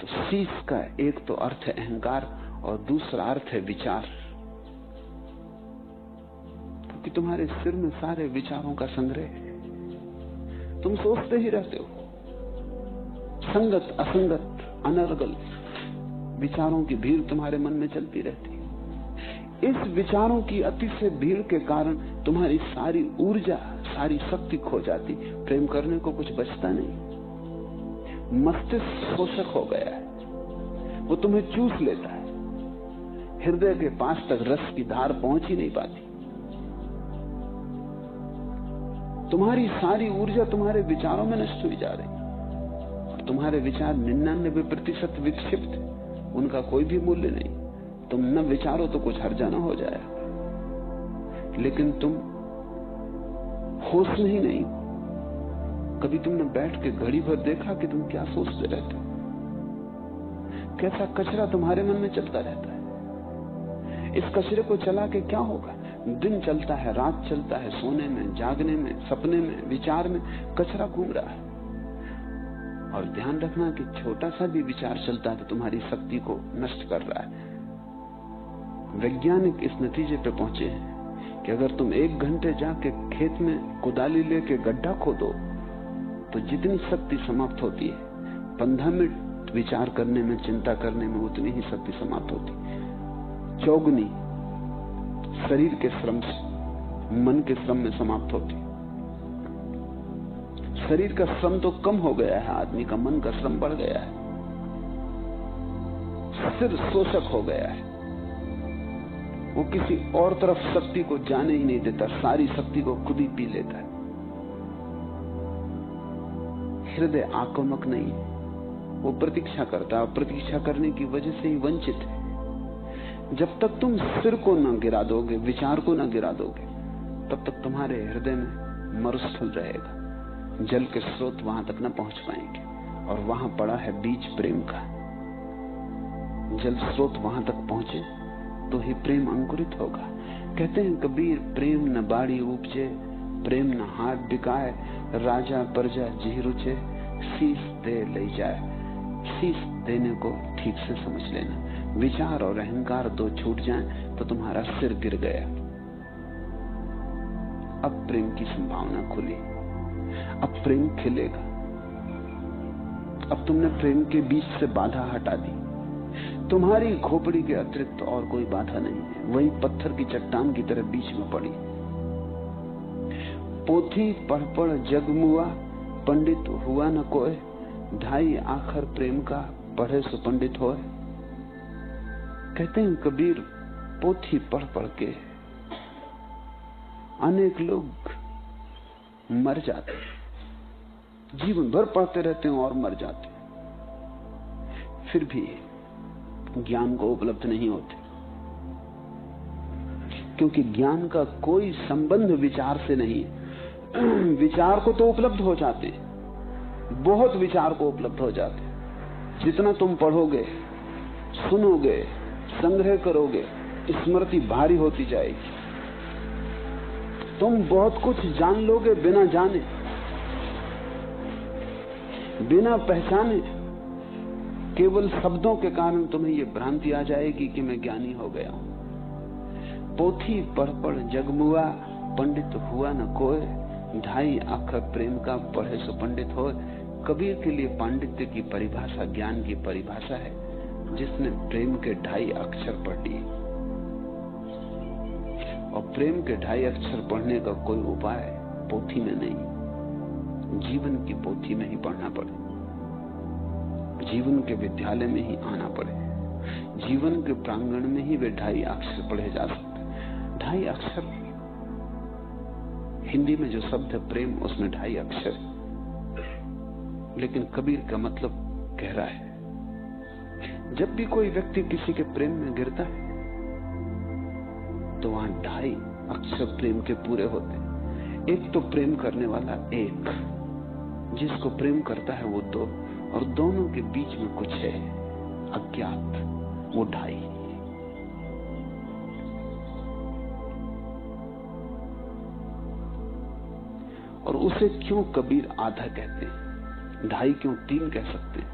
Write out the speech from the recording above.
तो शीश का एक तो अर्थ है अहंकार और दूसरा अर्थ है विचार, क्योंकि तुम्हारे सिर में सारे विचारों का संग्रह है। तुम सोचते ही रहते हो, संगत असंगत अनर्गल विचारों की भीड़ तुम्हारे मन में चलती रहती है। इस विचारों की अतिशय भीड़ के कारण तुम्हारी सारी ऊर्जा, सारी शक्ति खो जाती, प्रेम करने को कुछ बचता नहीं। मस्तिष्क शोषक हो गया है, वो तुम्हें चूस लेता है, हृदय के पास तक रस की धार पहुंच ही नहीं पाती। तुम्हारी सारी ऊर्जा तुम्हारे विचारों में नष्ट हुई जा रही, और तुम्हारे विचार 99% विक्षिप्त है, उनका कोई भी मूल्य नहीं। तुम न विचारो तो कुछ हर्जा न हो जाए, लेकिन तुम होश में ही नहीं। कभी तुमने बैठ के घड़ी भर देखा कि तुम क्या सोचते रहते हो? कैसा कचरा तुम्हारे मन में चलता रहता है। इस कचरे को चला के क्या होगा? दिन चलता है, रात चलता है, सोने में, जागने में, सपने में, विचार में कचरा घूम रहा है। और ध्यान रखना कि छोटा सा भी विचार चलता है तो तुम्हारी शक्ति को नष्ट कर रहा है। वैज्ञानिक इस नतीजे पे पहुंचे हैं कि अगर तुम 1 घंटे जाके खेत में कुदाली लेके गड्ढा खोदो तो जितनी शक्ति समाप्त होती है, 15 मिनट विचार करने में, चिंता करने में उतनी ही शक्ति समाप्त होती। चौगुनी शरीर के श्रम से, मन के श्रम में समाप्त होती। शरीर का श्रम तो कम हो गया है, आदमी का मन का श्रम बढ़ गया है। सिर शोषक हो गया है, वो किसी और तरफ शक्ति को जाने ही नहीं देता, सारी शक्ति को खुद ही पी लेता है। हृदय आक्रामक नहीं है, वो प्रतीक्षा करता है, प्रतीक्षा करने की वजह से ही वंचित है। जब तक तुम सिर को न गिरा दोगे, विचार को न गिरा दोगे, तब तक तुम्हारे हृदय में मरुस्थल रहेगा, जल के स्रोत वहां तक न पहुंच पाएंगे। और वहां पड़ा है बीज प्रेम का। जल स्रोत वहां तक पहुंचे तो ही प्रेम अंकुरित होगा। कहते हैं कबीर, प्रेम न बाड़ी उपजे, प्रेम न हाथ बिकाए, राजा प्रजा जी रुचे, शीश दे ले जाए। शीश देने को ठीक से समझ लेना। विचार और अहंकार दो छूट जाएं तो तुम्हारा सिर गिर गया। अब प्रेम की संभावना खुली, अब प्रेम खिलेगा। अब तुमने प्रेम के बीच से बाधा हटा दी। तुम्हारी खोपड़ी के अतिरिक्त और कोई बाधा नहीं है, वही पत्थर की चट्टान की तरह बीच में पड़ी। पोथी पढ़ पढ़ जग मुआ, पंडित हुआ न कोय, ढाई आखर प्रेम का पढ़े सो पंडित होए। कहते हैं कबीर, पोथी पढ़ पढ़ के अनेक लोग मर जाते, जीवन भर पढ़ते रहते हैं और मर जाते, फिर भी ज्ञान को उपलब्ध नहीं होते, क्योंकि ज्ञान का कोई संबंध विचार से नहीं है। विचार को तो उपलब्ध हो जाते, बहुत विचार को उपलब्ध हो जाते। जितना तुम पढ़ोगे, सुनोगे, संग्रह करोगे, स्मृति भारी होती जाएगी। तुम बहुत कुछ जान लोगे बिना जाने, बिना पहचाने। केवल शब्दों के कारण तुम्हें यह भ्रांति आ जाएगी कि मैं ज्ञानी हो गया हूं। पोथी पढ़ पढ़ जग मुआ, पंडित हुआ न कोय, ढाई आखर प्रेम का पढ़े सो पंडित हो। कबीर के लिए पांडित्य की परिभाषा ज्ञान की परिभाषा है, जिसने प्रेम के 2.5 अक्षर पढ़ लिए। और प्रेम के 2.5 अक्षर पढ़ने का कोई उपाय पोथी में नहीं, जीवन की पोथी में ही पढ़ना पड़े, जीवन के विद्यालय में ही आना पड़े, जीवन के प्रांगण में ही वे 2.5 अक्षर पढ़े जा सकते। 2.5 अक्षर, हिंदी में जो शब्द है प्रेम, उसमें 2.5 अक्षर, लेकिन कबीर का मतलब गहरा है। जब भी कोई व्यक्ति किसी के प्रेम में गिरता है तो वहां 2.5 अक्षर प्रेम के पूरे होते हैं। एक तो प्रेम करने वाला एक, जिसको प्रेम करता है वो 2, और दोनों के बीच में कुछ है अज्ञात, वो 2.5। और उसे क्यों कबीर आधा कहते हैं, 2.5 क्यों 3 कह सकते हैं?